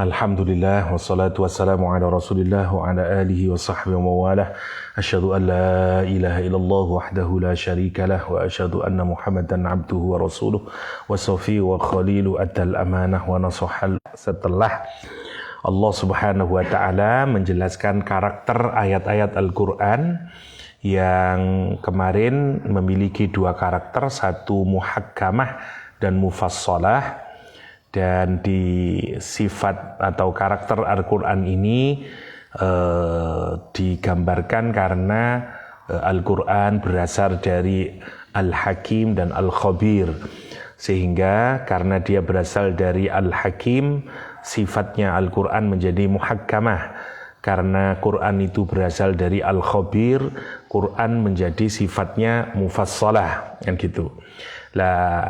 Alhamdulillah wassalatu wassalamu ala Rasulillah wa ala alihi wa sahbihi wa mawalah. Asyhadu an la ilaha illallah wahdahu la syarika lah wa asyhadu anna Muhammadan abduhu wa rasuluh wa safiyyu wa khalilu addal amanah wa nasahal. Setelah Allah Subhanahu wa taala menjelaskan karakter ayat-ayat Al-Qur'an yang kemarin memiliki dua karakter, satu muhakkamah dan mufassalah. Dan di sifat atau karakter Al-Quran ini digambarkan karena Al-Quran berasal dari Al-Hakim dan Al-Khabir, sehingga karena dia berasal dari Al-Hakim, sifatnya Al-Quran menjadi muhakkamah. Karena Quran itu berasal dari Al-Khabir, Quran menjadi sifatnya mufassalah, kan gitu. Lah,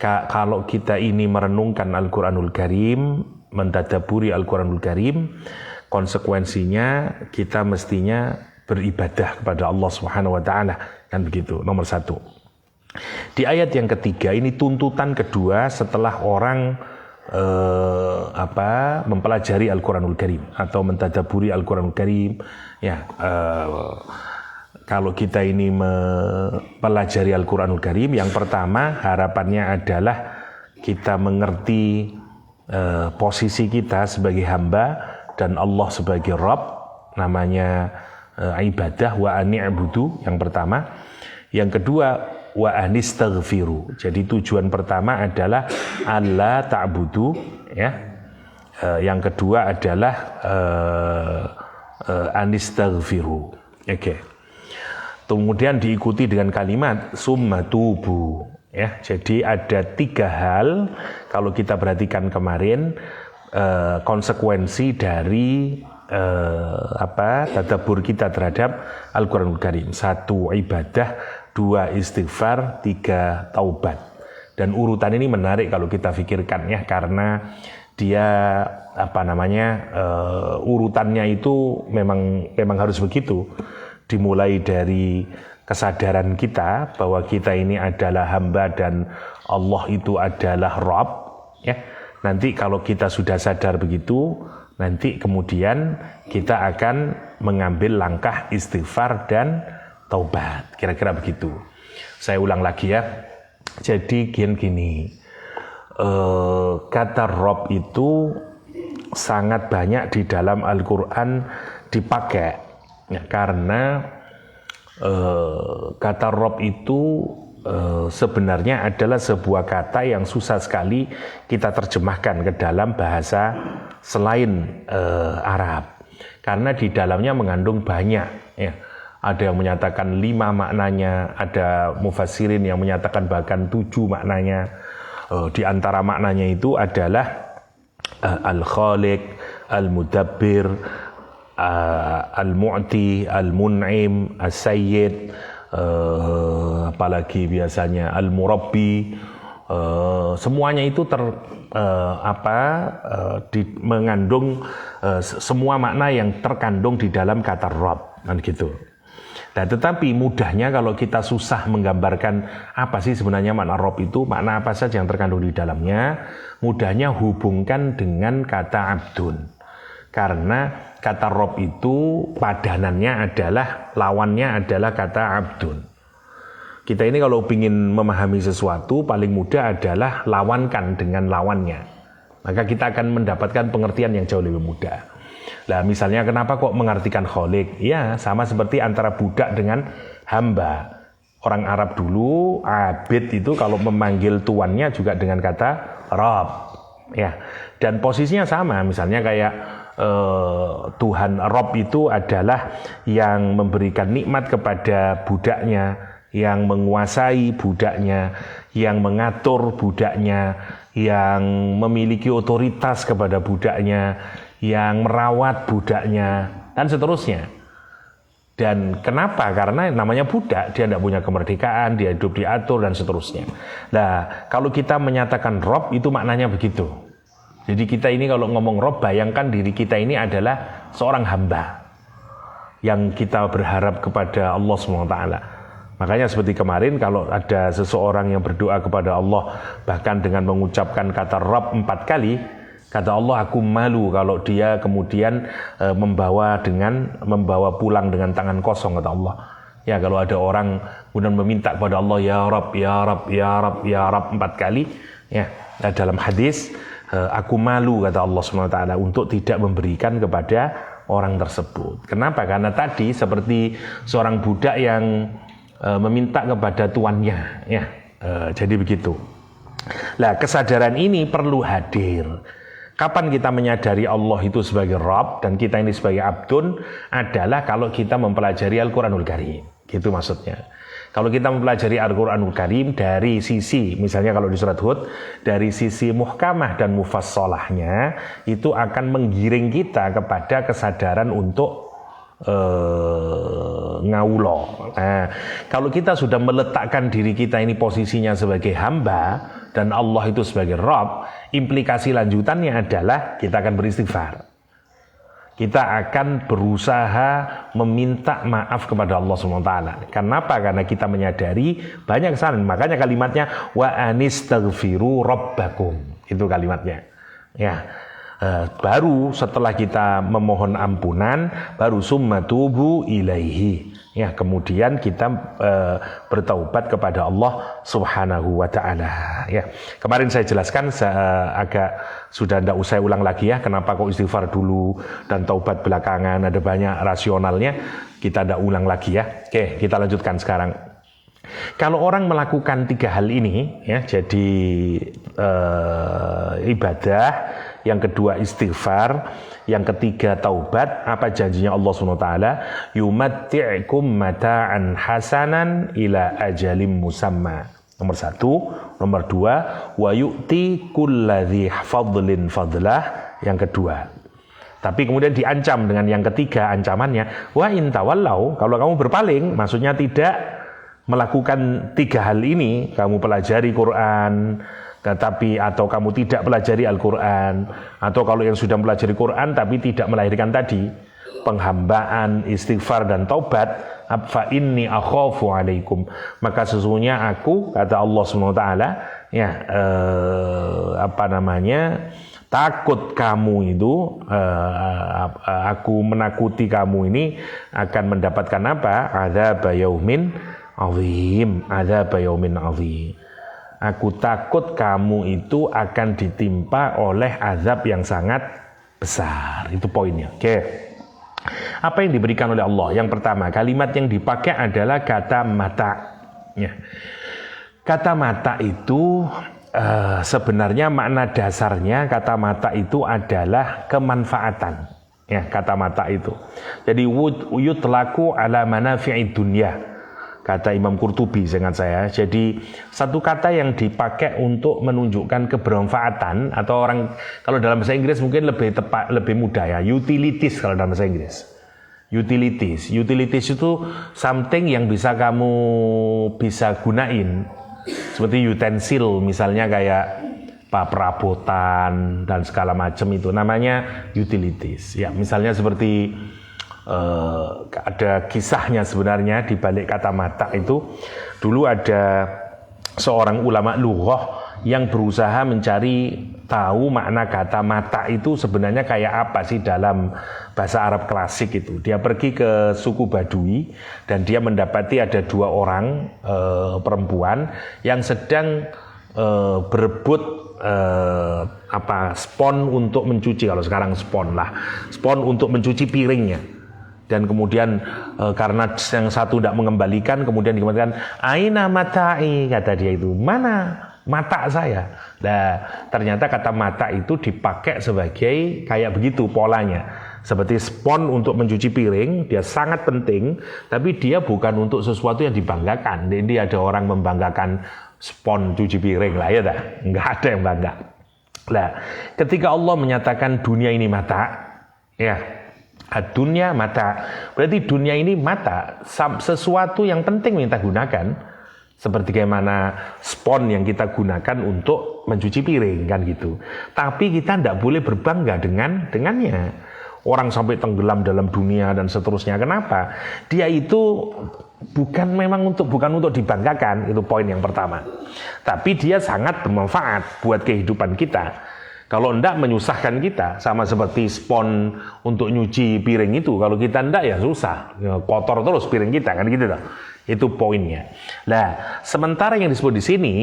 kalau kita ini merenungkan Al-Quranul Karim, mentadaburi Al-Quranul Karim, konsekuensinya kita mestinya beribadah kepada Allah Subhanahu wa taala, kan begitu, nomor satu. Di ayat yang ketiga ini tuntutan kedua setelah orang mempelajari Al-Quranul Karim atau mentadaburi Al-Quranul Karim, ya. Kalau kita ini mempelajari Al-Quranul Karim, yang pertama harapannya adalah kita mengerti posisi kita sebagai hamba dan Allah sebagai Rabb, namanya ibadah, wa ani'budu, yang pertama. Yang kedua, wa anistaghfiru. Jadi tujuan pertama adalah alla ta'budu, ya. Yang kedua adalah anistaghfiru. Oke. Kemudian diikuti dengan kalimat summa tubu, ya. Jadi ada tiga hal kalau kita perhatikan kemarin, konsekuensi dari tadabbur kita terhadap Al-Quranul Karim. Satu, ibadah; dua, istighfar; tiga, taubat. Dan urutan ini menarik kalau kita pikirkan, ya, karena dia urutannya itu memang harus begitu. Dimulai dari kesadaran kita bahwa kita ini adalah hamba dan Allah itu adalah Rabb, ya. Nanti kalau kita sudah sadar begitu, nanti kemudian kita akan mengambil langkah istighfar dan taubat, kira-kira begitu. Saya ulang lagi, ya. Jadi gini, kata Rabb itu sangat banyak di dalam Al-Quran dipakai. Ya, karena kata Rabb itu sebenarnya adalah sebuah kata yang susah sekali kita terjemahkan ke dalam bahasa selain Arab, karena di dalamnya mengandung banyak, ya. Ada yang menyatakan 5 maknanya, ada mufassirin yang menyatakan bahkan 7 maknanya. Di antara maknanya itu adalah Al-Khaliq, Al-Mudabbir, Al-Mu'ti, Al-Mun'im, As-Sayyid, apalagi biasanya Al-Murabbi. Semuanya itu mengandung semua makna yang terkandung di dalam kata Rabb, kan gitu. Nah, tetapi mudahnya kalau kita susah menggambarkan apa sih sebenarnya makna Rabb itu, makna apa saja yang terkandung di dalamnya, mudahnya hubungkan dengan kata abdun. Karena kata Rabb itu padanannya adalah, lawannya adalah kata abdun. Kita ini kalau ingin memahami sesuatu, paling mudah adalah lawankan dengan lawannya. Maka kita akan mendapatkan pengertian yang jauh lebih mudah. Nah, misalnya kenapa kok mengartikan Khaliq? Ya, sama seperti antara budak dengan hamba. Orang Arab dulu, abid itu kalau memanggil tuannya juga dengan kata Rabb. Ya, dan posisinya sama, misalnya kayak Tuhan Rabb itu adalah yang memberikan nikmat kepada budaknya, yang menguasai budaknya, yang mengatur budaknya, yang memiliki otoritas kepada budaknya, yang merawat budaknya, dan seterusnya. Dan kenapa? Karena namanya budak, dia tidak punya kemerdekaan, dia hidup diatur, dan seterusnya. Nah, kalau kita menyatakan Rabb itu maknanya begitu. Jadi kita ini kalau ngomong Rabb, bayangkan diri kita ini adalah seorang hamba yang kita berharap kepada Allah SWT. Makanya seperti kemarin kalau ada seseorang yang berdoa kepada Allah bahkan dengan mengucapkan kata Rabb 4 kali, Kata Allah, aku malu kalau dia kemudian membawa pulang dengan tangan kosong, kata Allah. Ya, kalau ada orang kemudian meminta kepada Allah, ya Rabb, ya Rabb, ya Rabb, ya Rabb 4 kali, ya, dalam hadis, aku malu, kata Allah SWT, untuk tidak memberikan kepada orang tersebut. Kenapa? Karena tadi seperti seorang budak yang meminta kepada tuannya, ya, jadi begitu. Nah, kesadaran ini perlu hadir. Kapan kita menyadari Allah itu sebagai Rabb dan kita ini sebagai abdun adalah kalau kita mempelajari Al-Quranul Karim. Gitu maksudnya. Kalau kita mempelajari Al-Quranul Karim dari sisi, misalnya kalau di surat Hud, dari sisi muhkamah dan mufassalahnya, itu akan menggiring kita kepada kesadaran untuk ngaulo. Nah, kalau kita sudah meletakkan diri kita ini posisinya sebagai hamba dan Allah itu sebagai Rabb, implikasi lanjutannya adalah kita akan beristighfar. Kita akan berusaha meminta maaf kepada Allah SWT. Kenapa? Karena kita menyadari banyak kesalahan. Makanya kalimatnya wa anistaghfiru rabbakum. Itu kalimatnya. Ya. Baru setelah kita memohon ampunan, baru summa tubu ilaihi. Ya, kemudian kita bertaubat kepada Allah Subhanahu wa taala. Ya. Kemarin saya jelaskan sudah tidak usah ulang lagi ya, kenapa kok istighfar dulu dan taubat belakangan, ada banyak rasionalnya, kita tidak ulang lagi ya. Oke, kita lanjutkan sekarang. Kalau orang melakukan 3 hal ini, ya, jadi ibadah, yang kedua istighfar, yang ketiga taubat, apa janjinya Allah SWT? Yumatti'kum mata'an hasanan ila ajalim musamma. Nomor 1, nomor 2, wa yu'ti kulladzi fadlin fadlah, yang kedua. Tapi kemudian diancam dengan yang ketiga, ancamannya wa in tawallau, kalau kamu berpaling, maksudnya tidak melakukan 3 hal ini, kamu pelajari Quran, tetapi atau kamu tidak pelajari Al-Quran, atau kalau yang sudah pelajari Quran tapi tidak melahirkan tadi penghambaan, istighfar dan taubat, fa inni akhafu alaikum, maka sesungguhnya aku, kata Allah SWT, ya, takut kamu itu, aku menakuti kamu ini akan mendapatkan apa? Adzab yaumin azim, adzab yaumin azim. Aku takut kamu itu akan ditimpa oleh azab yang sangat besar. Itu poinnya. Oke. Apa yang diberikan oleh Allah? Yang pertama, kalimat yang dipakai adalah kata mata. Ya. Kata mata itu sebenarnya makna dasarnya kata mata itu adalah kemanfaatan. Ya, kata mata itu. Jadi yutlaku ala manafi'id dunya. Kata Imam Qurtubi dengan saya. Jadi satu kata yang dipakai untuk menunjukkan kebermanfaatan, atau orang kalau dalam bahasa Inggris mungkin lebih tepat, lebih mudah ya, utilities kalau dalam bahasa Inggris. Utilities itu something yang bisa kamu gunain. Seperti utensil misalnya kayak perabotan dan segala macam, itu namanya utilities. Ya, misalnya seperti ada kisahnya sebenarnya di balik kata mata itu. Dulu ada seorang ulama lughah yang berusaha mencari tahu makna kata mata itu sebenarnya kayak apa sih dalam bahasa Arab klasik itu. Dia pergi ke suku Badui dan dia mendapati ada 2 orang perempuan yang sedang berebut spon untuk mencuci, kalau sekarang spon untuk mencuci piringnya. Dan kemudian karena yang satu tidak mengembalikan, kemudian dikatakan aina matai, kata dia itu, mana mata saya. Nah, ternyata kata mata itu dipakai sebagai kayak begitu polanya, seperti spon untuk mencuci piring, dia sangat penting, tapi dia bukan untuk sesuatu yang dibanggakan. Jadi ada orang membanggakan spon cuci piring lah, ya dah, nggak ada yang bangga. Nah, ketika Allah menyatakan dunia ini mata, ya, dunia mata, berarti dunia ini mata, sesuatu yang penting yang kita gunakan, seperti bagaimana spon yang kita gunakan untuk mencuci piring, kan gitu. Tapi kita tidak boleh berbangga dengannya. Orang sampai tenggelam dalam dunia dan seterusnya. Kenapa? Dia itu bukan untuk dibanggakan, itu poin yang pertama. Tapi dia sangat bermanfaat buat kehidupan kita. Kalau enggak menyusahkan kita, sama seperti spon untuk nyuci piring itu. Kalau kita enggak ya susah, kotor terus piring kita kan gitu loh. Itu poinnya. Nah, sementara yang disebut di sini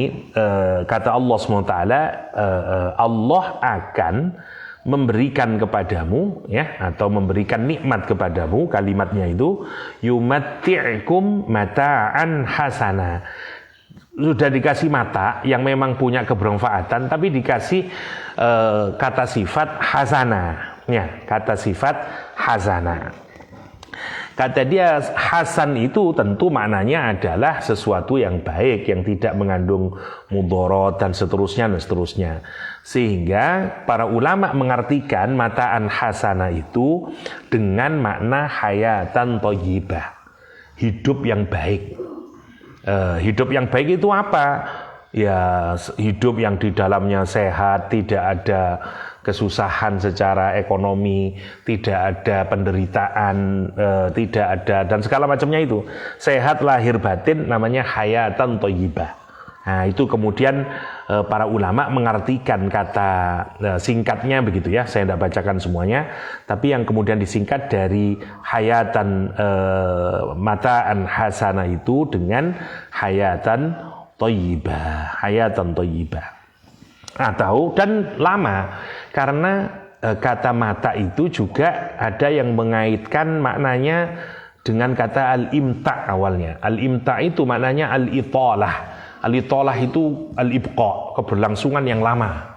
kata Allah SWT, Allah akan memberikan kepadamu ya, atau memberikan nikmat kepadamu, kalimatnya itu yumatti'kum mata'an hasana. Sudah dikasih mata yang memang punya kebermanfaatan, tapi dikasih kata sifat hasana, ya, kata sifat hasana. Kata dia hasan itu tentu maknanya adalah sesuatu yang baik, yang tidak mengandung mudarat dan seterusnya. Sehingga para ulama mengartikan mataan hasana itu dengan makna hayatan thayyibah, hidup yang baik. Hidup yang baik itu apa? Ya, hidup yang di dalamnya sehat, tidak ada kesusahan secara ekonomi, tidak ada penderitaan, tidak ada dan segala macamnya itu. Sehat lahir batin namanya hayatan thayyibah. Nah, itu kemudian para ulama mengartikan kata singkatnya begitu ya. Saya tidak bacakan semuanya, tapi yang kemudian disingkat dari hayatan mataan hasana itu dengan hayatan thayyibah, hayatan thayyibah. Atau dan lama, karena kata mata itu juga ada yang mengaitkan maknanya dengan kata al-imta' awalnya. Al-imta' itu maknanya al-italah. Al-italah itu al-ibqa, keberlangsungan yang lama.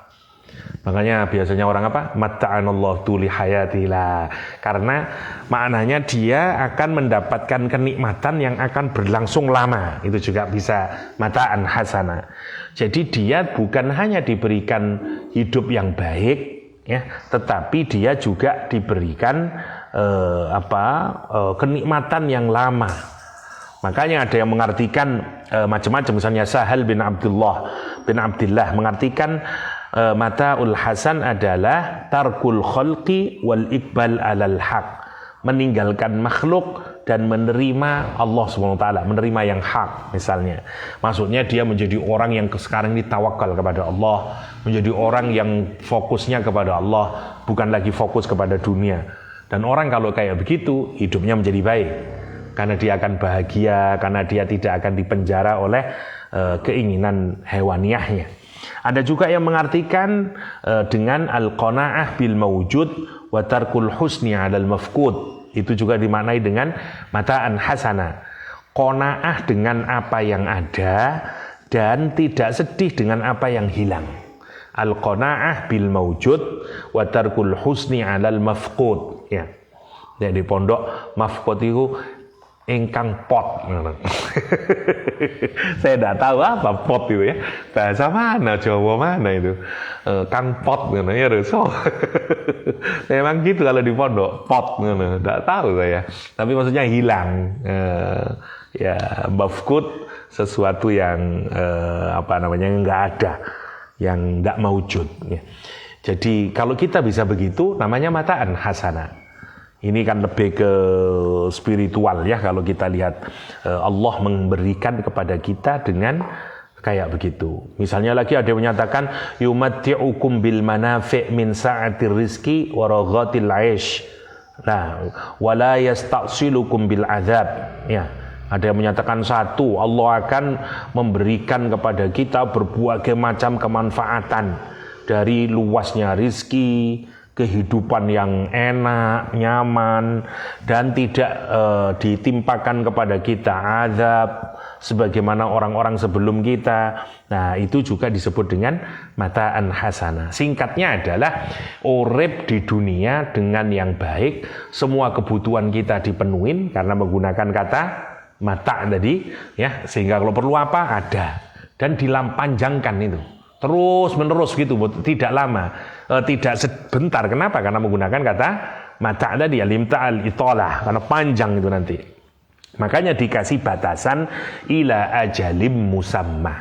Makanya biasanya orang apa? Matta'anallahu tuli hayatilah. Karena maknanya dia akan mendapatkan kenikmatan yang akan berlangsung lama. Itu juga bisa mata'an hasana. Jadi dia bukan hanya diberikan hidup yang baik, ya, tetapi dia juga diberikan kenikmatan yang lama. Makanya ada yang mengartikan macam-macam, misalnya Sahal bin Abdullah mengartikan mata'ul hasan adalah tarkul khalqi wal iqbal alal haq, meninggalkan makhluk dan menerima Allah SWT, menerima yang hak misalnya. Maksudnya dia menjadi orang yang sekarang ini tawakal kepada Allah, menjadi orang yang fokusnya kepada Allah, bukan lagi fokus kepada dunia. Dan orang kalau kayak begitu, hidupnya menjadi baik. Karena dia akan bahagia, karena dia tidak akan dipenjara oleh keinginan hewaniahnya. Ada juga yang mengartikan dengan al-qanaah bil mawjud wa tarkul husni 'alal mafqud. Itu juga dimaknai dengan mata'an hasana. Qanaah dengan apa yang ada dan tidak sedih dengan apa yang hilang. Al-qanaah bil mawjud wa tarkul husni 'alal mafqud. Ya. Jadi pondok mafqud itu ingkang pot. Saya tidak tahu apa pot itu ya, bahasa mana, Jawa mana itu, kang pot ya Reso. Memang gitu kalau di pondok pot, tidak tahu saya, tapi maksudnya hilang, ya mafqud sesuatu yang nggak ada, yang tidak maujud ya. Jadi kalau kita bisa begitu namanya mataan hasanah. Ini kan lebih ke spiritual ya, kalau kita lihat Allah memberikan kepada kita dengan kayak begitu. Misalnya lagi ada yang menyatakan yumatti'ukum bil manafi' min sa'atir rizki wa raghatil 'aish. Nah, wala yasta'silukum bil azab. Ya. Ada yang menyatakan satu, Allah akan memberikan kepada kita berbagai macam kemanfaatan dari luasnya rizki, kehidupan yang enak, nyaman, dan tidak ditimpakan kepada kita azab sebagaimana orang-orang sebelum kita. Nah, itu juga disebut dengan mata'an hasanah. Singkatnya adalah urip di dunia dengan yang baik, semua kebutuhan kita dipenuhin karena menggunakan kata mata tadi ya, sehingga kalau perlu apa ada, dan dilampanjangkan itu terus menerus gitu, tidak lama, tidak sebentar. Kenapa? Karena menggunakan kata mata tadi, limta al-italah, karena panjang itu nanti. Makanya dikasih batasan ila ajalim musamma,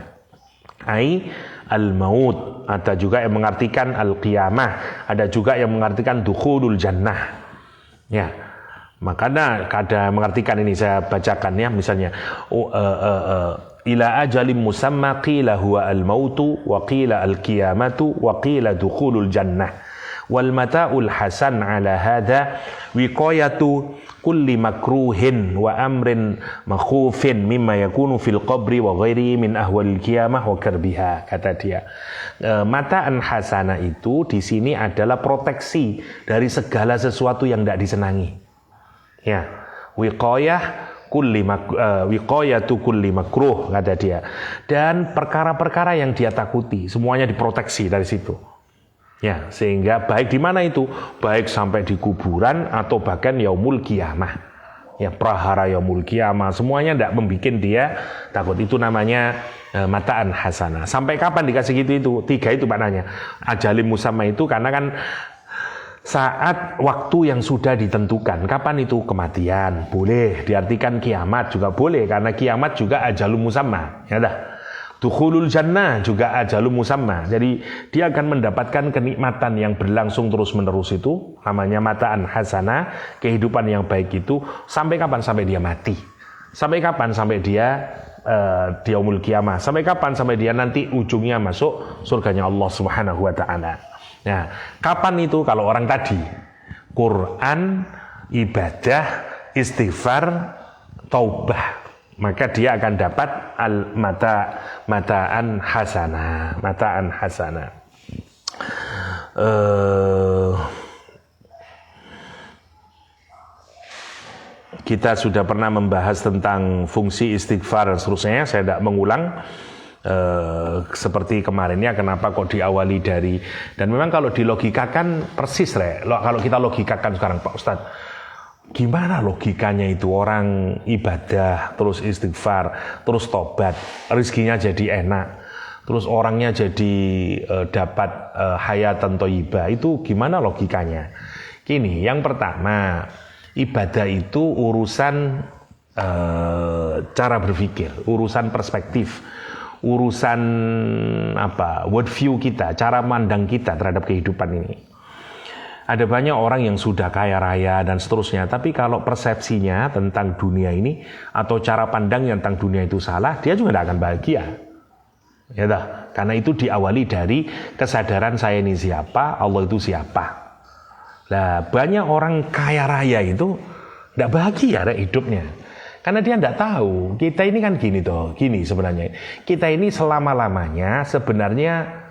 ai al-maut. Ada juga yang mengartikan al-qiyamah, ada juga yang mengartikan dukhulul jannah. Ya. Makanya ada mengartikan ini, saya bacakan ya, misalnya ila ajalim musamma qila huwa al-mautu wa qila al-qiyamatu wa qila dukhulul jannah wal mata'ul hasan ala hadha wiqayatu kulli makruhin wa amrin makhufin mimma yakunu fil qabri wa ghairi min ahwalil qiyamah wa karbiha, kata dia. Mata'an hasanah itu di sini adalah proteksi dari segala sesuatu yang tidak disenangi. Ya, wiqayatu kulli makruh, kata dia. Dan perkara-perkara yang dia takuti semuanya diproteksi dari situ. Ya, sehingga baik di mana itu, baik sampai di kuburan atau bahkan yaumul qiyamah. Ya, prahara yaumul qiyamah, semuanya tidak membuat dia takut. Itu namanya mata'an hasanah. Sampai kapan dikasih gitu itu? 3 itu maknanya. Ajalim musamma itu karena kan saat waktu yang sudah ditentukan. Kapan itu? Kematian. Boleh diartikan kiamat juga boleh, karena kiamat juga ajalum musamma. Ya dah. Dukhulul jannah juga ajalum musamma. Jadi dia akan mendapatkan kenikmatan yang berlangsung terus-menerus itu namanya mata'an hasanah, kehidupan yang baik itu sampai kapan? Sampai dia mati. Sampai kapan? Sampai dia di yaumul qiyamah. Sampai kapan? Sampai dia nanti ujungnya masuk surganya Allah Subhanahu wa taala. Nah, kapan itu? Kalau orang tadi Quran, ibadah, istighfar, taubah, maka dia akan dapat mata'an hasanah. Kita sudah pernah membahas tentang fungsi istighfar dan seterusnya. Saya tidak mengulang. Seperti kemarinnya, kenapa kok diawali dari, dan memang kalau dilogikakan persis kalau kita logikakan sekarang, Pak Ustadz, gimana logikanya itu orang ibadah, terus istighfar, terus tobat, rezekinya jadi enak, terus orangnya jadi dapat hayatan thayyibah, itu gimana logikanya? Gini, yang pertama, ibadah itu urusan cara berpikir, urusan perspektif, urusan world view kita, cara mandang kita terhadap kehidupan ini. Ada banyak orang yang sudah kaya raya dan seterusnya, tapi kalau persepsinya tentang dunia ini atau cara pandangnya tentang dunia itu salah, dia juga tidak akan bahagia. Ya dah, karena itu diawali dari kesadaran saya ini siapa, Allah itu siapa. Nah, banyak orang kaya raya itu tidak bahagia hidupnya. Karena dia tidak tahu, kita ini kan gini sebenarnya. Kita ini selama-lamanya sebenarnya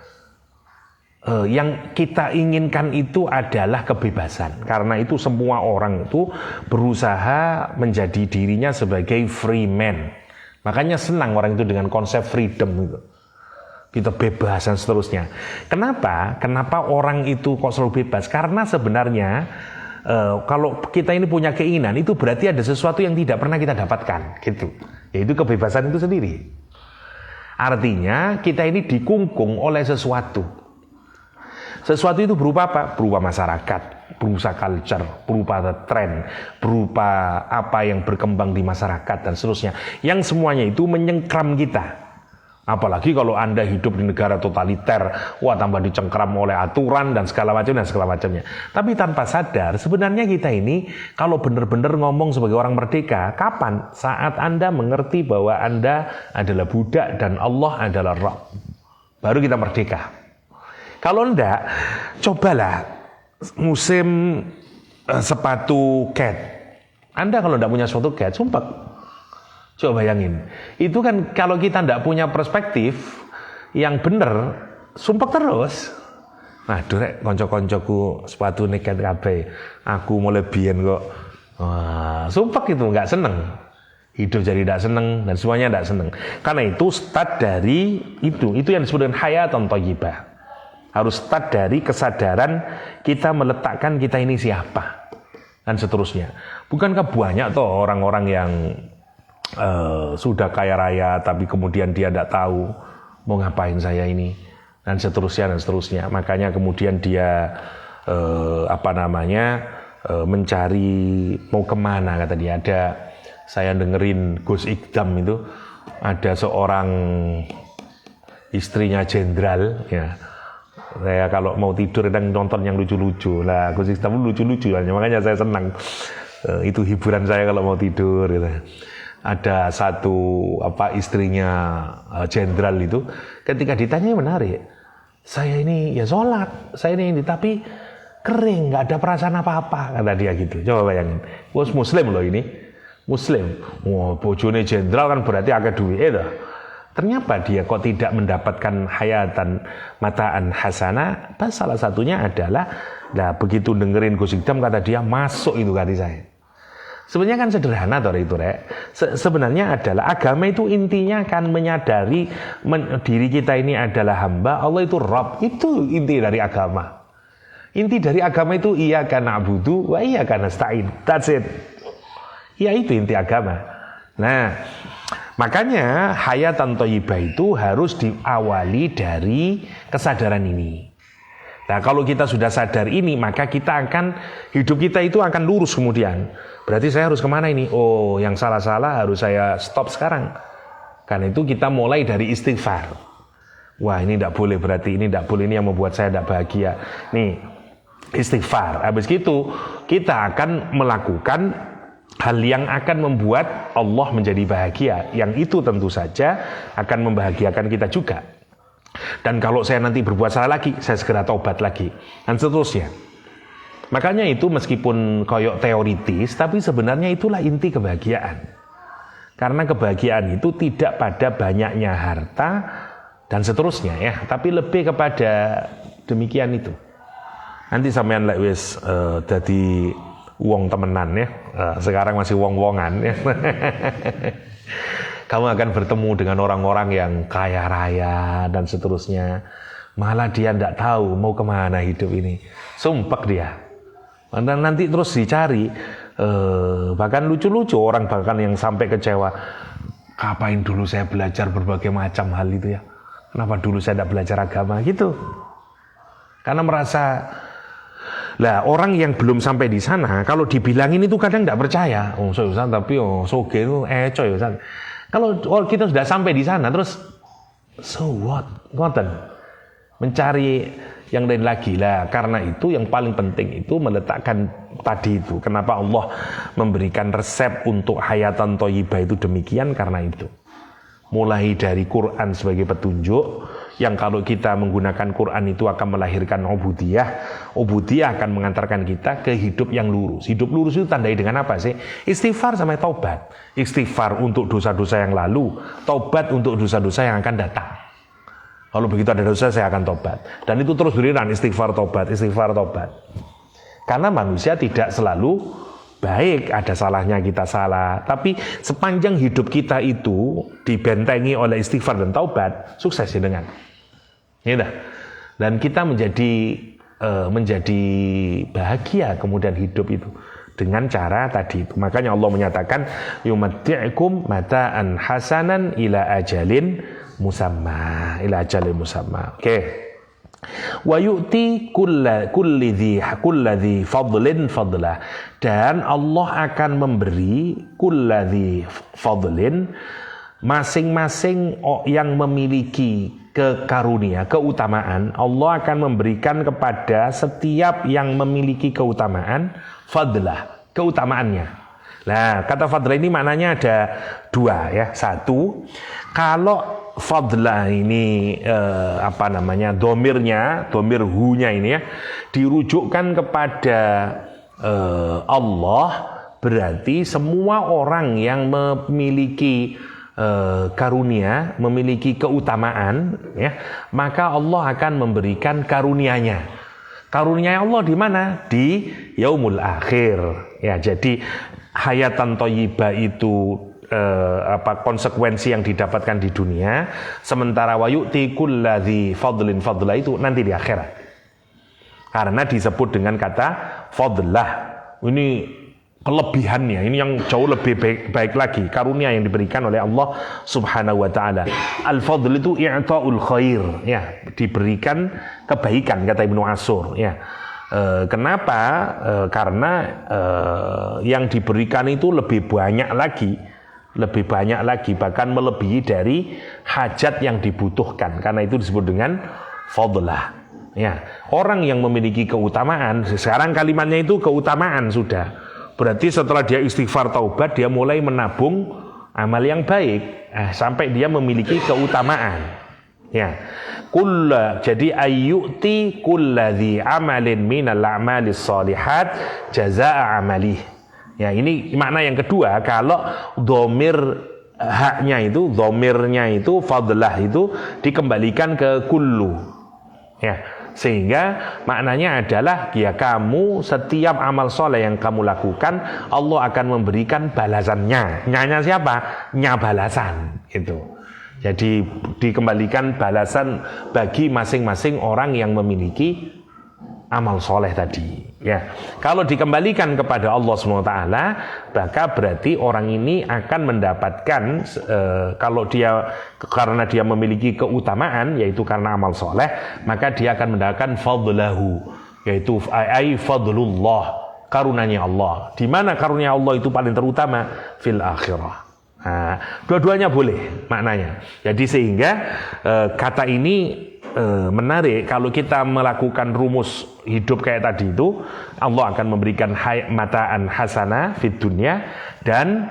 yang kita inginkan itu adalah kebebasan. Karena itu semua orang itu berusaha menjadi dirinya sebagai free man. Makanya senang orang itu dengan konsep freedom itu. Kita bebas dan seterusnya. Kenapa? Kenapa orang itu kok selalu bebas? Karena sebenarnya kalau kita ini punya keinginan, itu berarti ada sesuatu yang tidak pernah kita dapatkan, gitu. Yaitu kebebasan itu sendiri. Artinya kita ini dikungkung oleh sesuatu. Sesuatu itu berupa apa? Berupa masyarakat, berupa culture, berupa tren, berupa apa yang berkembang di masyarakat dan seterusnya. Yang semuanya itu menyengkram kita. Apalagi kalau Anda hidup di negara totaliter, wah tambah dicengkram oleh aturan dan segala macamnya. Tapi tanpa sadar, sebenarnya kita ini kalau benar-benar ngomong sebagai orang merdeka, kapan? Saat Anda mengerti bahwa Anda adalah budak dan Allah adalah Rabb. Baru kita merdeka. Kalau enggak, cobalah musim sepatu cat. Anda kalau enggak punya sepatu cat, sumpah. Coba bayangin, itu kan kalau kita tidak punya perspektif yang benar, sumpek terus. Nah, durek konco-koncoku sepatu nekat kabeh, aku mulai biyen kok, sumpek itu nggak seneng, hidup jadi tidak seneng dan semuanya tidak seneng. Karena itu start dari itu yang disebut dengan hayatan thayyibah. Harus start dari kesadaran kita meletakkan kita ini siapa dan seterusnya. Bukankah banyak toh orang-orang yang sudah kaya raya tapi kemudian dia tidak tahu mau ngapain saya ini dan seterusnya. Makanya kemudian dia mencari mau kemana, kata dia. Saya dengerin Gus Ikdam itu, ada seorang istrinya jenderal ya. Saya kalau mau tidur kadang nonton yang lucu-lucu lah. Gus Ikdam lucu-lucu makanya saya senang. Itu hiburan saya kalau mau tidur gitu. ada satu istrinya jenderal itu, ketika ditanya menarik, saya ini ya sholat, saya ini tapi kering, nggak ada perasaan apa-apa, kata dia gitu. Coba bayangin, bos muslim loh ini, muslim, bojone jenderal kan berarti agak duit, ternyata dia kok tidak mendapatkan hayatan mataan hasana. Salah satunya adalah, begitu dengerin Gus Idam kata dia masuk itu hati saya. Sebenarnya kan sederhana itu Rek. Sebenarnya adalah agama itu intinya kan menyadari diri kita ini adalah hamba, Allah itu Rabb. Itu inti dari agama. Inti dari agama itu iyyaka na'budu wa iyyaka nasta'in. That's it. Ya itu inti agama. Nah, makanya hayatan thayyibah itu harus diawali dari kesadaran ini. Nah, kalau kita sudah sadar ini, maka kita akan, hidup kita itu akan lurus kemudian. Berarti saya harus kemana ini? Oh, yang salah-salah harus saya stop sekarang. Karena itu kita mulai dari istighfar. Wah, ini tidak boleh, berarti ini tidak boleh, ini yang membuat saya tidak bahagia. Nih, istighfar. Habis itu, kita akan melakukan hal yang akan membuat Allah menjadi bahagia. Yang itu tentu saja akan membahagiakan kita juga. Dan kalau saya nanti berbuat salah lagi, saya segera taubat lagi, dan seterusnya. Makanya itu meskipun koyok teoritis, tapi sebenarnya itulah inti kebahagiaan. Karena kebahagiaan itu tidak pada banyaknya harta dan seterusnya ya, tapi lebih kepada demikian itu. Nanti sampean lek wis dadi wong temenan ya, sekarang masih wong-wongan ya. Kamu akan bertemu dengan orang-orang yang kaya raya dan seterusnya. Malah dia tidak tahu mau kemana hidup ini. Sumpah dia. Dan nanti terus dicari. Bahkan lucu-lucu orang bahkan yang sampai kecewa. Kapain dulu saya belajar berbagai macam hal itu ya. Kenapa dulu saya tidak belajar agama gitu. Karena merasa, lah orang yang belum sampai di sana, kalau dibilangin itu kadang tidak percaya. Oh so Ustaz, tapi soge itu coy Ustaz. Kalau kita sudah sampai di sana, terus so what? Ngoten. Mencari yang lain lagi lah. Karena itu yang paling penting itu meletakkan tadi itu. Kenapa Allah memberikan resep untuk hayatan thayyibah itu demikian? Karena itu. Mulai dari Quran sebagai petunjuk, yang kalau kita menggunakan Quran itu akan melahirkan ubudiyah. Ubudiyah akan mengantarkan kita ke hidup yang lurus. Hidup lurus itu tandai dengan apa sih? Istighfar sama taubat. Istighfar untuk dosa-dosa yang lalu, taubat untuk dosa-dosa yang akan datang. Kalau begitu ada dosa, saya akan taubat. Dan itu terus berulang, istighfar taubat, istighfar taubat. Karena manusia tidak selalu baik, ada salahnya kita salah. Tapi sepanjang hidup kita itu dibentengi oleh istighfar dan taubat, sukses ya dengan. Ya dah. Dan kita menjadi bahagia kemudian hidup itu dengan cara tadi itu. Makanya Allah menyatakan yumatti'ukum mata'an hasanan ila ajalin musamma, ila ajalin musamma. Oke. Wa yu'ti kulli dhi fadlin fadlah, dan Allah akan memberi kulli fadlin, masing-masing yang memiliki kekarunia, keutamaan, Allah akan memberikan kepada setiap yang memiliki keutamaan fadlah, keutamaannya. Nah, kata fadlah ini maknanya ada dua ya. Satu, kalau fadlah ini domir hu-nya ini ya, dirujukkan kepada Allah, berarti semua orang yang memiliki karunia, memiliki keutamaan ya, maka Allah akan memberikan karunianya. Karunia Allah di mana? Di yaumul akhir ya. Jadi hayatan thayyibah itu konsekuensi yang didapatkan di dunia, sementara wa yu'ti kulladzi fadlin fadlah itu nanti di akhirat. Karena disebut dengan kata fadlah. Ini kelebihannya, ini yang jauh lebih baik lagi, karunia yang diberikan oleh Allah Subhanahu wa taala. Al-fadl itu i'ta'ul khair ya, diberikan kebaikan kata Ibnu Ashur ya. Kenapa? Karena yang diberikan itu lebih banyak lagi, bahkan melebihi dari hajat yang dibutuhkan. Karena itu disebut dengan fadlah. Ya, orang yang memiliki keutamaan, sekarang kalimatnya itu keutamaan sudah. Berarti setelah dia istighfar taubat, dia mulai menabung amal yang baik sampai dia memiliki keutamaan. Ya, jadi ayyuti kulladzi amalin minal a'malis shalihat jazaa'a amalih. Ya, ini makna yang kedua kalau dhamir haknya itu, dhamirnya itu, fadlah itu dikembalikan ke kullu. Ya, sehingga maknanya adalah ya kamu setiap amal soleh yang kamu lakukan Allah akan memberikan balasannya. Nyanya siapa? Nya balasan itu. Jadi dikembalikan balasan bagi masing-masing orang yang memiliki amal soleh tadi. Ya, kalau dikembalikan kepada Allah SWT, maka berarti orang ini akan mendapatkan kalau dia karena dia memiliki keutamaan yaitu karena amal soleh, maka dia akan mendapatkan fadlahu, yaitu ai fadlullah, karunia Allah. Di mana karunia Allah itu paling terutama? Fil akhirah. Nah, dua-duanya boleh maknanya. Jadi sehingga kata ini menarik. Kalau kita melakukan rumus hidup kayak tadi itu, Allah akan memberikan mataan hasanah fid dunya dan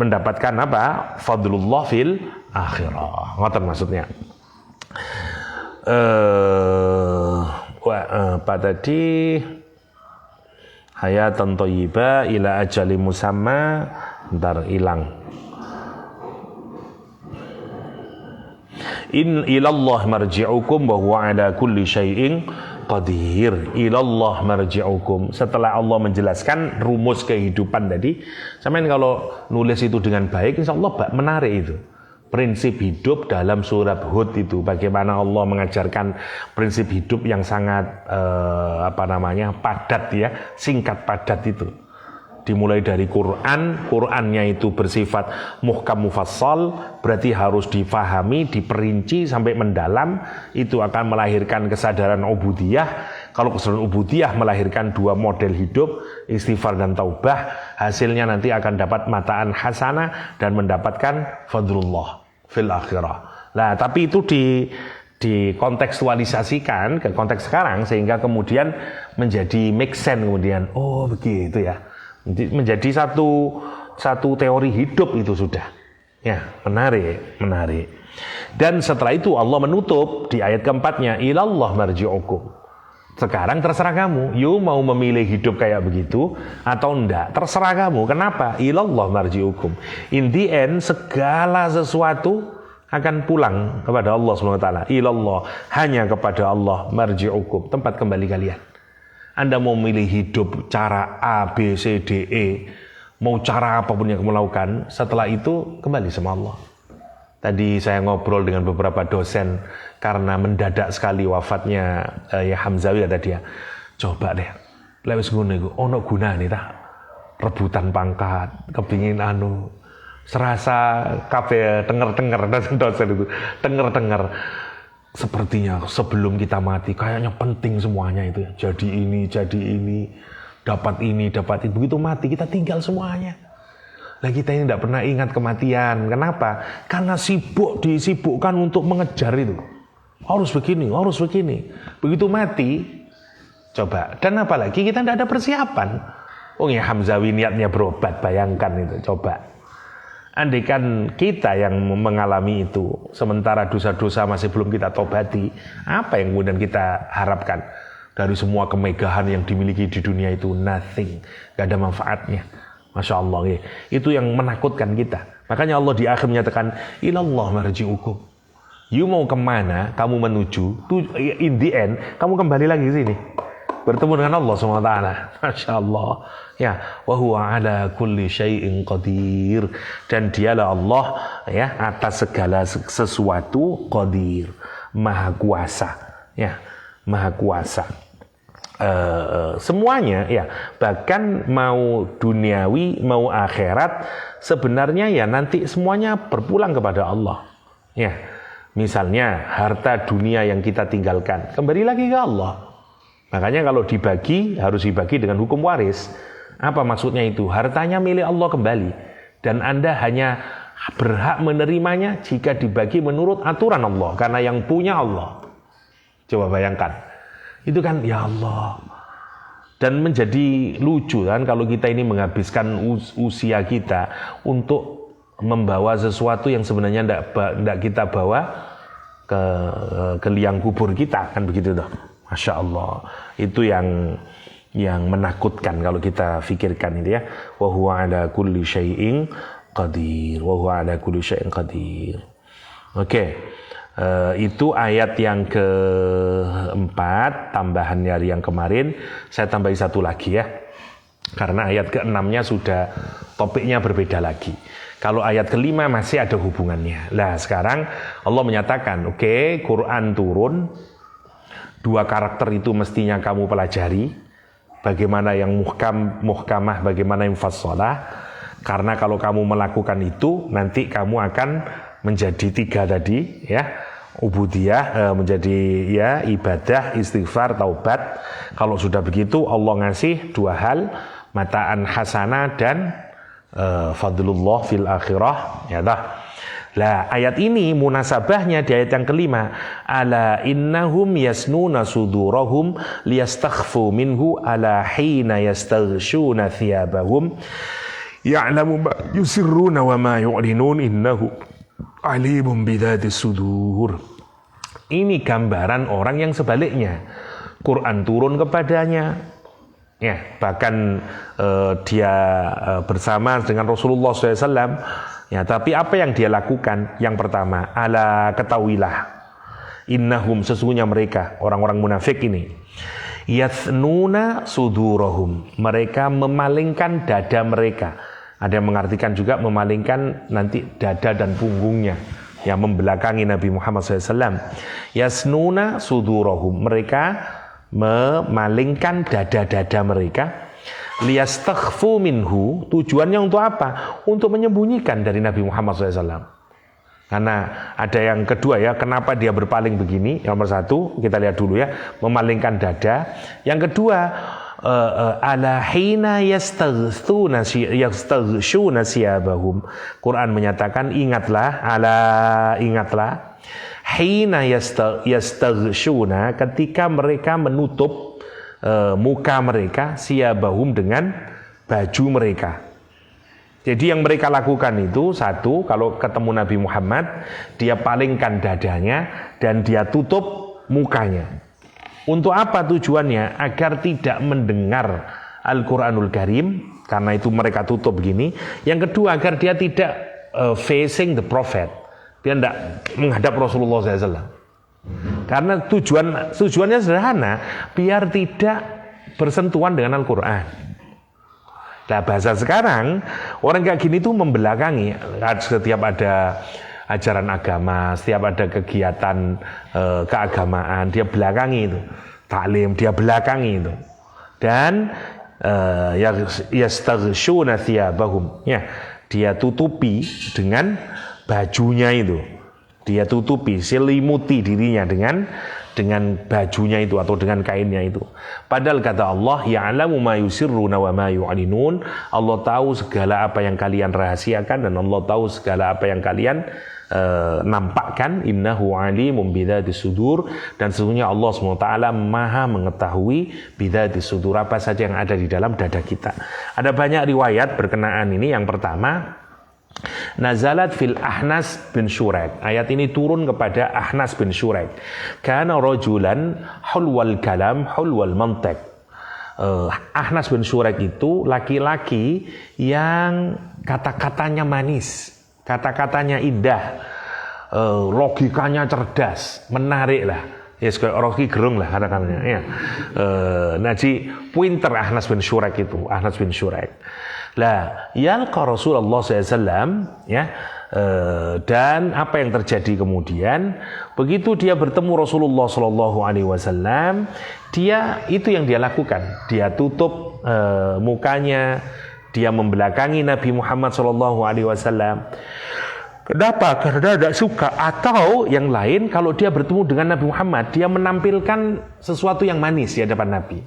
mendapatkan apa? Fadlullah fil akhirah. Ngoten maksudnya. Apa tadi? Hayatan thayyibah ila ajali musamma. Ntar hilang. In ilallah marji'ukum wa huwa ala kulli syai'in qadir. Ilallah marji'ukum. Setelah Allah menjelaskan rumus kehidupan tadi, sampean kalau nulis itu dengan baik, insyaallah menarik itu. Prinsip hidup dalam surat Hud itu, bagaimana Allah mengajarkan prinsip hidup yang sangat padat ya, singkat padat itu. Dimulai dari Qur'annya itu bersifat muhkam mufassal, berarti harus difahami, diperinci sampai mendalam. Itu akan melahirkan kesadaran ubudiyah. Kalau kesadaran ubudiyah melahirkan dua model hidup, istighfar dan taubah, hasilnya nanti akan dapat mataan hasanah dan mendapatkan fadlullah fil akhirah. Nah, tapi itu dikontekstualisasikan ke konteks sekarang sehingga kemudian menjadi make sense kemudian. Oh, begitu ya. Menjadi satu teori hidup itu sudah. Ya, menarik. Dan setelah itu Allah menutup di ayat keempatnya, ilallah marji'ukum. Sekarang terserah kamu, you mau memilih hidup kayak begitu atau enggak, terserah kamu. Kenapa? Ilallah marji'ukum. In the end segala sesuatu akan pulang kepada Allah SWT. Ilallah, hanya kepada Allah marji'ukum, tempat kembali kalian. Anda mau memilih hidup cara A, B, C, D, E, mau cara apapun yang kamu lakukan, setelah itu kembali sama Allah. Tadi saya ngobrol dengan beberapa dosen karena mendadak sekali wafatnya ya Hamzawi, kata dia, coba deh, lewis ngono iku ono gunane ta? Rebutan pangkat, kepingin serasa kabeh tenger-tenger dosen itu, tenger-tenger. Sepertinya sebelum kita mati kayaknya penting semuanya itu ya. Jadi ini, dapat ini. Begitu mati kita tinggal semuanya. Lah kita ini tidak pernah ingat kematian. Kenapa? Karena disibukkan untuk mengejar itu. Harus begini. Begitu mati, coba. Dan apalagi kita tidak ada persiapan. Oh ya, Hamzawi niatnya berobat, bayangkan itu, coba. Andaikan kita yang mengalami itu, sementara dosa-dosa masih belum kita tobati, apa yang kemudian kita harapkan dari semua kemegahan yang dimiliki di dunia itu? Nothing, gak ada manfaatnya. Masya Allah, ya. Itu yang menakutkan kita. Makanya Allah di akhir menyatakan, ilallah marji'ukum. You mau kemana, kamu menuju, in the end, kamu kembali lagi ke sini. Bertemu dengan Allah SWT. Masya Allah. Ya, wa huwa ala kulli syai'in qadir. Dan dialah Allah ya atas segala sesuatu qadir, maha kuasa. Ya, maha kuasa. Semuanya ya, bahkan mau duniawi, mau akhirat, sebenarnya ya nanti semuanya berpulang kepada Allah. Ya. Misalnya harta dunia yang kita tinggalkan, kembali lagi ke Allah. Makanya kalau dibagi, harus dibagi dengan hukum waris. Apa maksudnya itu? Hartanya milik Allah kembali. Dan Anda hanya berhak menerimanya jika dibagi menurut aturan Allah. Karena yang punya Allah. Coba bayangkan. Itu kan, ya Allah. Dan menjadi lucu kan kalau kita ini menghabiskan usia kita untuk membawa sesuatu yang sebenarnya tidak kita bawa ke liang kubur kita, kan begitu toh. Masya Allah, itu yang menakutkan kalau kita pikirkan itu ya. Wa huwa ala kulli syai'in qadir. Wa huwa ala kulli syai'in qadir. Oke. Itu ayat yang keempat, tambahan dari yang kemarin. Saya tambahi satu lagi ya, karena ayat ke-6-nya sudah topiknya berbeda lagi. Kalau ayat kelima masih ada hubungannya. Nah sekarang Allah menyatakan, oke, Quran turun, dua karakter itu mestinya kamu pelajari. Bagaimana yang muhkamah, bagaimana yang fassalah. Karena kalau kamu melakukan itu, nanti kamu akan menjadi tiga tadi, ya, ubudiyah, menjadi ya ibadah, istighfar, taubat. Kalau sudah begitu, Allah ngasih dua hal, mataan hasanah dan fadlullah fil akhirah, ya dah. Lah ayat ini munasabahnya di ayat yang kelima, ala innahum yasnuna sudurahum liyastakhfu minhu ala hina yastaghshuna thiyabahum ya'lamu ma yusirruna wa ma yu'linun innahu alimun bidzatis sudur. Ini gambaran orang yang sebaliknya. Quran turun kepadanya, ya, bahkan dia bersama dengan Rasulullah SAW. Ya, tapi apa yang dia lakukan? Yang pertama, ala ketahuilah, innahum, sesungguhnya mereka orang-orang munafik ini, yathnuna sudurahum, mereka memalingkan dada mereka. Ada yang mengartikan juga memalingkan nanti dada dan punggungnya, yang membelakangi Nabi Muhammad SAW. Yasnuna sudurahum, mereka memalingkan dada-dada mereka, liyastakhfu minhu, tujuannya untuk apa? Untuk menyembunyikan dari Nabi Muhammad SAW. Karena ada yang kedua ya, kenapa dia berpaling begini? Nomor satu, kita lihat dulu ya, memalingkan dada. Yang kedua, ala hina yastaghshuna siyabahum. Quran menyatakan ingatlah, ingatlah, hina yastaghshuna, ketika mereka menutup muka mereka, siyabahum, dengan baju mereka. Jadi yang mereka lakukan itu, satu, kalau ketemu Nabi Muhammad, dia palingkan dadanya dan dia tutup mukanya. Untuk apa tujuannya? Agar tidak mendengar Al-Quranul Karim, karena itu mereka tutup begini. Yang kedua, agar dia tidak facing the Prophet, dia tidak menghadap Rasulullah SAW. Karena tujuannya sederhana, biar tidak bersentuhan dengan Al-Quran. Nah bahasa sekarang, orang kayak gini tuh membelakangi. Setiap ada ajaran agama, setiap ada kegiatan keagamaan, dia belakangi itu. Taklim, dia belakangi itu. Dan yastaghshuna thiyabahum, ya, dia tutupi dengan bajunya itu. Dia tutupi, selimuti dirinya dengan bajunya itu atau dengan kainnya itu. Padahal kata Allah, ya'lamu ma yusirruna wa ma yu'linun. Allah tahu segala apa yang kalian rahasiakan dan Allah tahu segala apa yang kalian nampakkan. Innahu alimun bidzatis sudur, dan sesungguhnya Allah SWT maha mengetahui bidzatis sudur, apa saja yang ada di dalam dada kita. Ada banyak riwayat berkenaan ini. Yang pertama, nazalat fil Ahnas bin Syuraik. Ayat ini turun kepada Ahnas bin Syuraik. Kana rajulan hulwal kalam hulwal mantiq. Ahnas bin Syuraik itu laki-laki yang kata-katanya manis, kata-katanya indah, logikanya cerdas, menarik lah. Ya, sekarang Rocky Gerung lah kata-katanya. Ya. Naji pinter Ahnas bin Syuraik itu, Ahnas bin Syuraik. Lah, yalqa Rasulullah SAW, ya, dan apa yang terjadi kemudian? Begitu dia bertemu Rasulullah SAW, dia itu yang dia lakukan. Dia tutup mukanya, dia membelakangi Nabi Muhammad SAW. Kenapa? Karena tidak suka. Atau yang lain, kalau dia bertemu dengan Nabi Muhammad, dia menampilkan sesuatu yang manis di hadapan Nabi.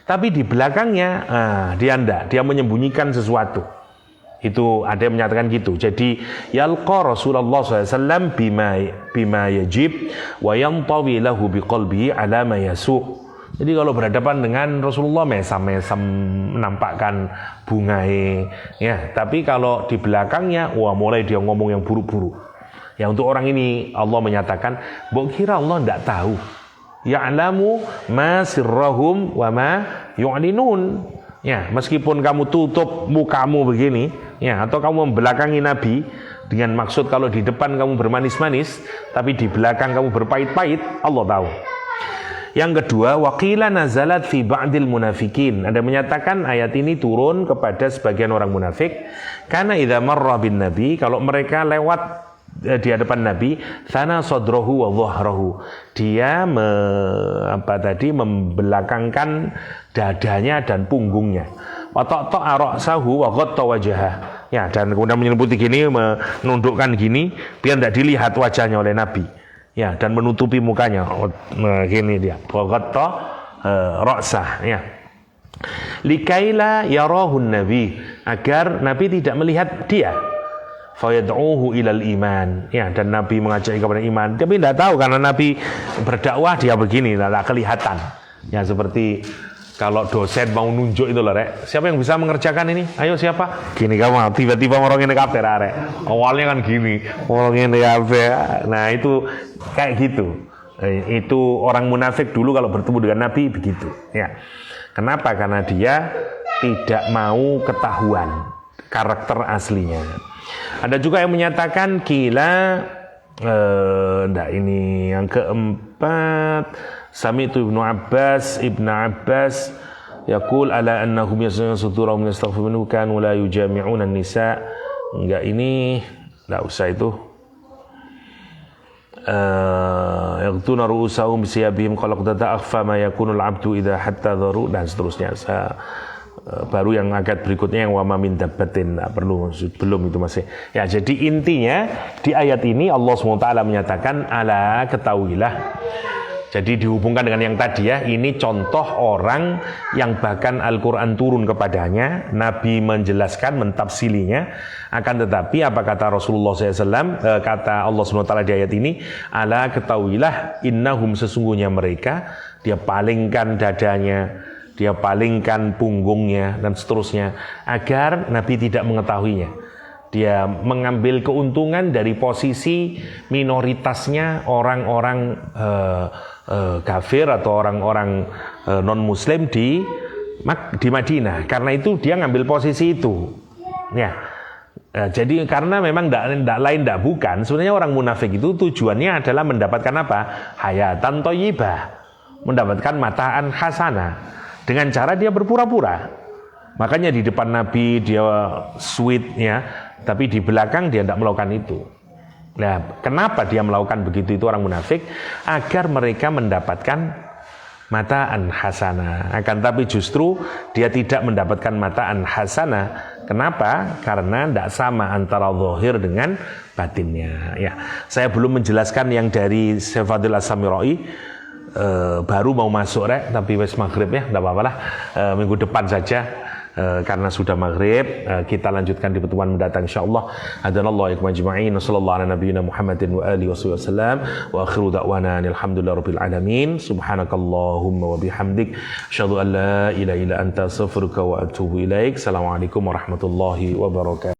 Tapi di belakangnya, dia enggak. Dia menyembunyikan sesuatu. Itu ada yang menyatakan gitu. Jadi, yalqa Rasulullah SAW bima yajib wa yantawi lahu biqalbihi ala ma yasu'. Jadi kalau berhadapan dengan Rasulullah mesam-mesam menampakkan bungae, ya. Tapi kalau di belakangnya, wah mulai dia ngomong yang buruk-buruk. Ya untuk orang ini Allah menyatakan, mbok kira Allah tidak tahu. Ya'lamu ma sirrahum wa ma yu'linun. Ya, meskipun kamu tutup mukamu begini, ya, atau kamu membelakangi Nabi dengan maksud kalau di depan kamu bermanis-manis, tapi di belakang kamu berpahit-pahit, Allah tahu. Yang kedua, waqila nazalat fi ba'dil munafikin. Ada menyatakan ayat ini turun kepada sebagian orang munafik. Karena idza marra bin nabi, kalau mereka lewat di hadapan Nabi, sana sadrahu wa dhahrahu. Dia membelakangkan dadanya dan punggungnya. Wa ta'ta ra'sahu wa ghatta wajhah. Ya, dan kemudian menyelimuti gini, menundukkan gini biar tidak dilihat wajahnya oleh Nabi. Ya, dan menutupi mukanya. Nah, gini dia. Ghatta ra'sah, ya. Likaila yarahun nabi, agar Nabi tidak melihat dia. Fayad'uhu ilal iman, ya, dan Nabi mengajak kepada iman. Tapi tidak tahu karena Nabi berdakwah dia begini, tidak kelihatan. Ya, seperti kalau dosen mau nunjuk itu loh, rek. Siapa yang bisa mengerjakan ini? Ayo siapa? Gini kamu, tiba-tiba orang ini kabeh, rek. Awalnya kan gini, orang ini kabeh. Nah, itu kayak gitu. Itu orang munafik dulu kalau bertemu dengan Nabi begitu, ya. Kenapa? Karena dia tidak mau ketahuan karakter aslinya. Ada juga yang menyatakan kila, ini yang keempat, sami'tu Ibnu Abbas yaqul ala annahum yasnuna suturahum yastaghfiruna kanu la yujami'una an-nisa. Enggak, ini enggak usah itu. Yaqtuna ru'usahum bisiyabihim qalaqdata akhfa ma yakunu al-'abdu idza hatta dharu, dan seterusnya. Baru yang agak berikutnya yang wama min dabbatin, perlu, belum itu masih. Ya, jadi intinya di ayat ini Allah SWT menyatakan ala ketahuilah. Jadi dihubungkan dengan yang tadi, ya, ini contoh orang yang bahkan Al-Quran turun kepadanya, Nabi menjelaskan, mentafsilinya. Akan tetapi apa kata Rasulullah SAW, kata Allah SWT di ayat ini, ala ketahuilah innahum, sesungguhnya mereka, dia palingkan dadanya, dia palingkan punggungnya, dan seterusnya, agar Nabi tidak mengetahuinya. Dia mengambil keuntungan dari posisi minoritasnya orang-orang kafir atau orang-orang non-muslim di Madinah. Karena itu dia ngambil posisi itu. Ya. Jadi karena memang tidak lain tidak bukan, sebenarnya orang munafik itu tujuannya adalah mendapatkan apa? Hayatan thayyibah, mendapatkan mataan hasanah. Dengan cara dia berpura-pura. Makanya di depan Nabi dia sweet, ya, tapi di belakang dia tidak melakukan itu. Nah, kenapa dia melakukan begitu itu orang munafik? Agar mereka mendapatkan mataan hasanah. Akan tapi justru dia tidak mendapatkan mataan hasanah. Kenapa? Karena tidak sama antara zahir dengan batinnya. Ya, saya belum menjelaskan yang dari Syekh Fadil As-Samirai. Baru mau masuk, rek, tapi wes maghrib, ya, tidak apa-apa lah, minggu depan saja, karena sudah maghrib. Kita lanjutkan di pertemuan mendatang insyaallah. Hadanallahu ikum ajma'in, sallallahu ala nabiyyina Muhammadin wa alihi wasallam, wa akhiru da'wana alhamdulillahirabbil alamin. Subhanakallahumma wa bihamdik, asyhadu an la ilaha illa anta, astaghfiruka wa atubu ilaik. Assalamualaikum warahmatullahi wabarakatuh.